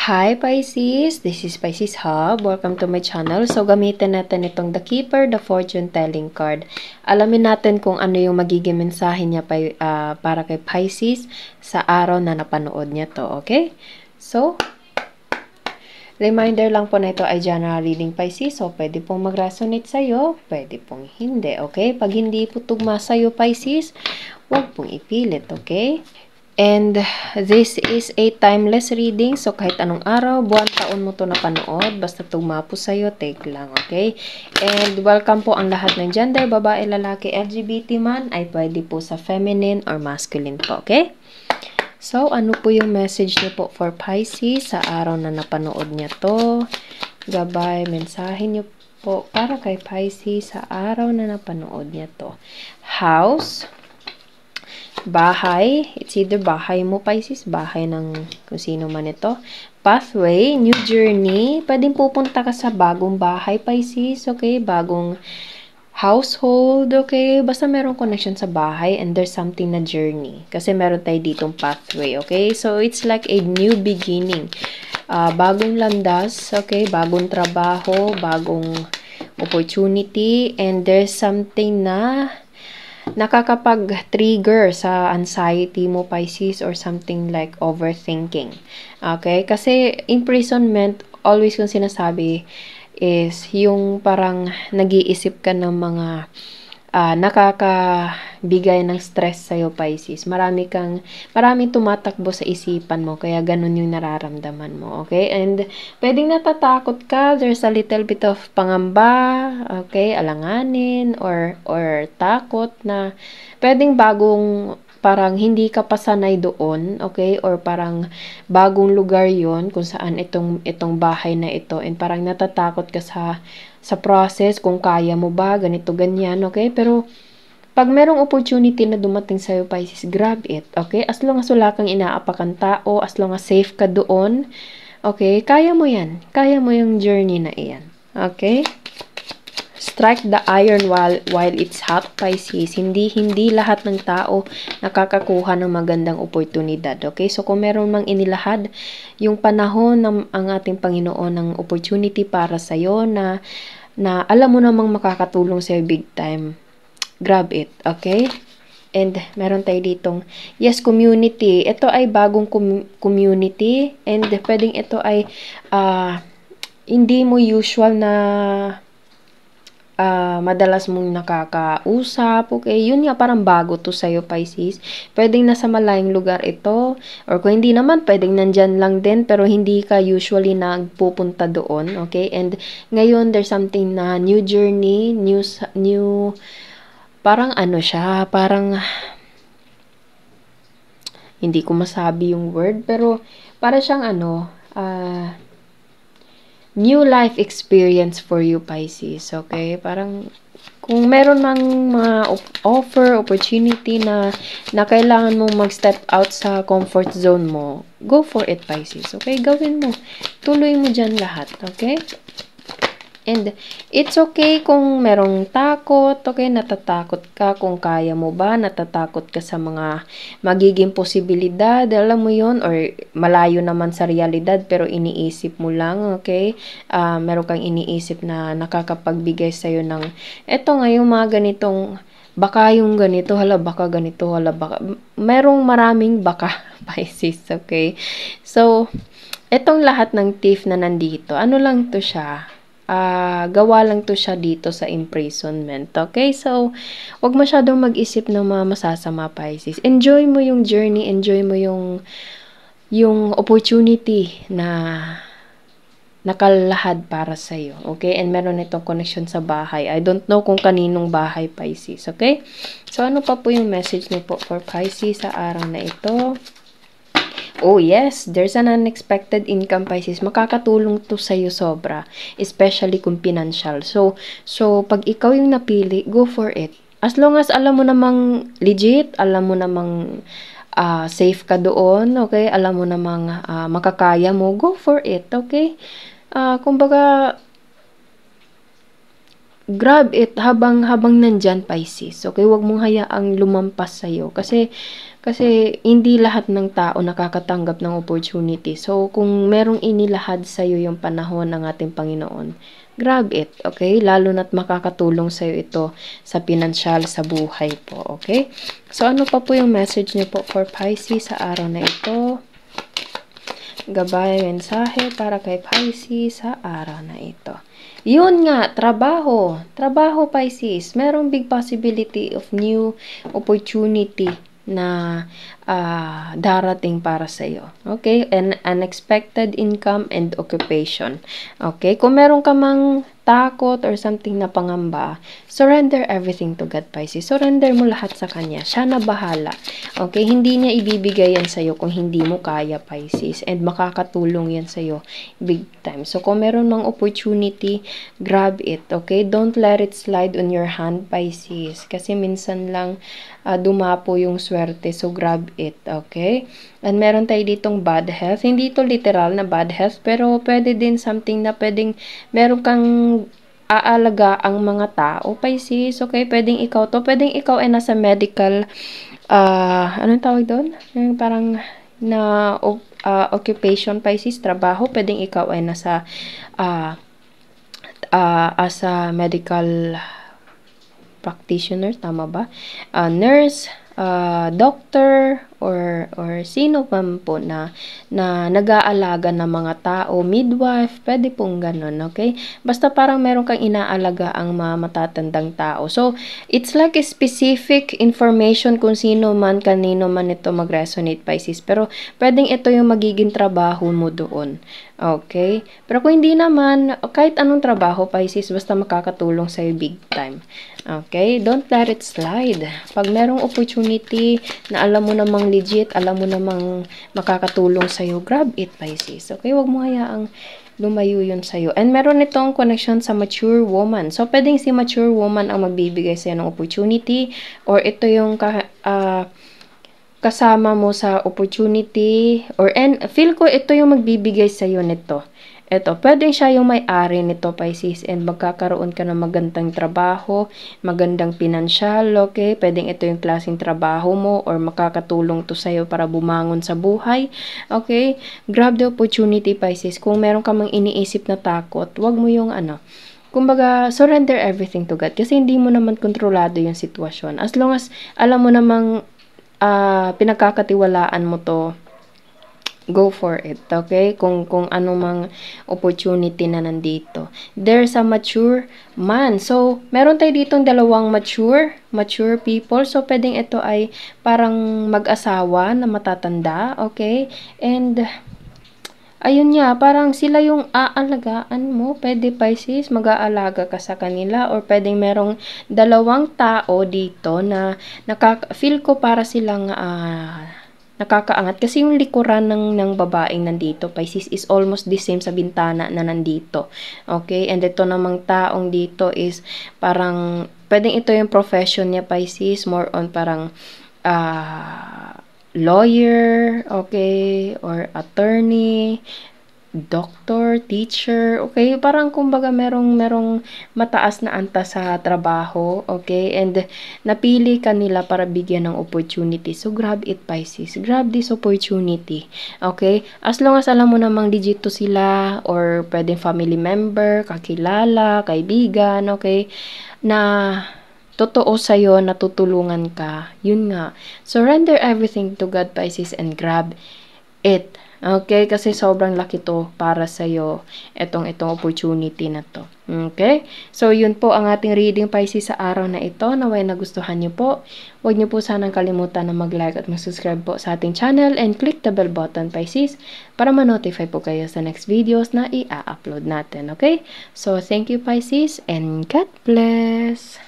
Hi Pisces! This is Pisces Hub. Welcome to my channel. So, gamitin natin itong The Keeper, the Fortune Telling card. Alamin natin kung ano yung magiging mensahe niya para kay Pisces sa araw na napanood niya to. Okay? So, reminder lang po na ito ay general reading Pisces. So, pwede pong mag-resonate sa'yo, pwede pong hindi. Okay? Pag hindi po tugma sa'yo Pisces, huwag pong ipilit. Okay? And this is a timeless reading. So, kahit anong araw, buwan, taon mo to napanood. Basta tugma po sa'yo, take lang, okay? And welcome po ang lahat ng gender, babae, lalaki, LGBT man, ay pwede po sa feminine or masculine po, okay? So, ano po yung message niyo po for Pisces sa araw na napanood niya to? Gabay, mensahe niyo po para kay Pisces sa araw na napanood niya to. House, bahay, it's either bahay mo Pisces, bahay ng kung sino man ito. Pathway, new journey, pwedeng pupunta ka sa bagong bahay Pisces, okay? Bagong household, okay? Basta meron connection sa bahay and there's something na journey. Kasi meron tayo ditong pathway, okay? So, it's like a new beginning. Bagong landas, okay? Bagong trabaho, bagong opportunity, and there's something na nakakapag-trigger sa anxiety mo, Pisces, or something like overthinking. Okay? Kasi imprisonment, always kong sinasabi, is yung parang nag-iisip ka ng mga nakakabigay ng stress sa'yo, Pisces. Maraming tumatakbo sa isipan mo, kaya ganun yung nararamdaman mo, okay? And pwedeng natatakot ka, there's a little bit of pangamba, okay? Alanganin, or takot na pwedeng bagong parang hindi ka pa sanay doon, okay? Or parang bagong lugar yon kung saan itong bahay na ito, and parang natatakot ka sa process, kung kaya mo ba, ganito, ganyan, okay? Pero, pag merong opportunity na dumating sa'yo, Pisces, grab it, okay? As long as wala kang inaapakan tao, as long as safe ka doon, okay? Kaya mo yan. Kaya mo yung journey na iyan, okay? Strike the iron while it's hot, Pisces. Hindi lahat ng tao nakakakuha ng magandang oportunidad. Okay? So, kung meron mang inilahad yung panahon ng ang ating Panginoon ng opportunity para sa'yo na alam mo namang makakatulong sa'yo big time, grab it. Okay? And meron tayo ditong, yes, community. Ito ay bagong community, and pwedeng ito ay hindi mo usual na madalas mong nakakausap, okay? Yun nga, parang bago to sa'yo, Pisces. Pwedeng nasa malayong lugar ito, or kung hindi naman, pwedeng nandyan lang din, pero hindi ka usually nagpupunta doon, okay? And ngayon, there's something na new journey, new, parang ano siya, parang, hindi ko masabi yung word, pero para siyang new life experience for you, Pisces, okay? Parang, kung meron mang mga offer, opportunity na kailangan mong mag-step out sa comfort zone mo, go for it, Pisces, okay? Gawin mo. Tuloy mo dyan lahat, okay? And it's okay kung merong takot, okay? Natatakot ka kung kaya mo ba, natatakot ka sa mga magiging posibilidad, alam mo yon, or malayo naman sa realidad pero iniisip mo lang, okay? Meron kang iniisip na nakakapagbigay sa'yo ng, eto nga yung mga ganitong, baka yung ganito, baka ganito, baka, merong maraming baka, Pisces, okay? So, etong lahat ng thief na nandito, ano lang to siya? Gawa lang to siya dito sa imprisonment. Okay? So, wag masyadong mag-isip ng mga masasama, Pisces. Enjoy mo yung journey, enjoy mo yung opportunity na nakalahad para sa'yo. Okay? And meron itong connection sa bahay. I don't know kung kaninong bahay, Pisces. Okay? So, ano pa po yung message niyo po for Pisces sa araw na ito? Oh yes, there's an unexpected income, Pisces. Makakatulong to sa'yo sobra. Especially kung financial. So pag ikaw yung napili, go for it. As long as alam mo namang legit, alam mo namang safe ka doon, okay? Alam mo namang makakaya mo, go for it, okay? Kumbaga, grab it habang nandyan, Pisces. Okay, wag mong hayaang lumampas sa'yo. Kasi hindi lahat ng tao nakakatanggap ng opportunity. So, kung merong inilahad sa'yo yung panahon ng ating Panginoon, grab it, okay? Lalo na't makakatulong sa'yo ito sa pinansyal, sa buhay po, okay? So, ano pa po yung message niyo po for Pisces sa araw na ito? Gabay, mensahe para kay Pisces sa araw na ito. Yun nga, trabaho. Trabaho, Pisces. Merong big possibility of new opportunity na darating para sa iyo. Okay? An unexpected income and occupation. Okay? Kung meron ka mang takot or something na pangamba, surrender everything to God, Pisces. Surrender mo lahat sa Kanya. Siya na bahala. Okay? Hindi niya ibibigay yan sa'yo kung hindi mo kaya, Pisces. And makakatulong yan sa'yo big time. So, kung meron mang opportunity, grab it. Okay? Don't let it slide on your hand, Pisces. Kasi minsan lang dumapo yung swerte. So, grab it. Okay? And meron tayo ditong bad health. Hindi ito literal na bad health, pero pwede din something na pwedeng meron kang aalaga ang mga tao, Pisces. Okay? Pwedeng ikaw to. Pwedeng ikaw ay nasa medical, anong tawag doon? Yung parang na occupation, Pisces, trabaho. Pwedeng ikaw ay nasa as a medical practitioner, tama ba? Nurse, doctor, or sino man po na nag-aalaga ng mga tao, midwife, pwede pong ganun, okay? Basta parang meron kang inaalaga ang mga matatandang tao. So, it's like a specific information kung sino man, kanino man ito mag-resonate, Pisces. Pero, pwedeng ito yung magiging trabaho mo doon. Okay? Pero kung hindi naman, kahit anong trabaho, Pisces, basta makakatulong sa'yo big time. Okay? Don't let it slide. Pag merong opportunity na alam mo namang legit, alam mo namang makakatulong sa'yo, grab it, Pisces. Okay? Huwag mo hayaang lumayo yun sa'yo. And meron itong connection sa mature woman. So, pwedeng si mature woman ang magbibigay sa'yo ng opportunity, or ito yung kasama mo sa opportunity, and feel ko ito yung magbibigay sa'yo nito. Ito, pwedeng siya yung may-ari nito, Pisces, and magkakaroon ka ng magandang trabaho, magandang pinansyal, okay? Pwedeng ito yung klaseng trabaho mo, or makakatulong to sa'yo para bumangon sa buhay, okay? Grab the opportunity, Pisces. Kung meron ka mang iniisip na takot, wag mo yung kumbaga, surrender everything to God. Kasi hindi mo naman kontrolado yung sitwasyon. As long as alam mo namang pinagkakatiwalaan mo to, go for it, okay? Kung ano mang opportunity na nandito. There's a mature man. So, meron tayo ditong dalawang mature people. So, pwedeng ito ay parang mag-asawa na matatanda, okay? And ayun nga, parang sila yung aalagaan mo. Pwede, Pisces, mag-aalaga ka sa kanila, or pwedeng merong dalawang tao dito na feel ko para silang nakakaangat. Kasi yung likuran ng babaeng nandito, Pisces, is almost the same sa bintana na nandito. Okay? And ito namang taong dito is parang, pwedeng ito yung profession niya, Pisces, more on parang lawyer, okay, or attorney, doctor, teacher, okay? Parang kumbaga merong mataas na antas sa trabaho, okay? And napili ka nila para bigyan ng opportunity. So, grab it, Pisces. Grab this opportunity, okay? As long as alam mo namang legit to sila, or pwedeng family member, kakilala, kaibigan, okay? Na totoo sa'yo, natutulungan ka. Yun nga. Surrender everything to God, Pisces, and grab it. Okay? Kasi sobrang laki to para sa'yo, itong opportunity na to. Okay? So, yun po ang ating reading, Pisces, sa araw na ito. Naway nagustuhan nyo po. Huwag nyo po sanang kalimutan na mag-like at mag-subscribe po sa ating channel, and click the bell button, Pisces, para ma-notify po kayo sa next videos na i-upload natin. Okay? So, thank you, Pisces, and God bless!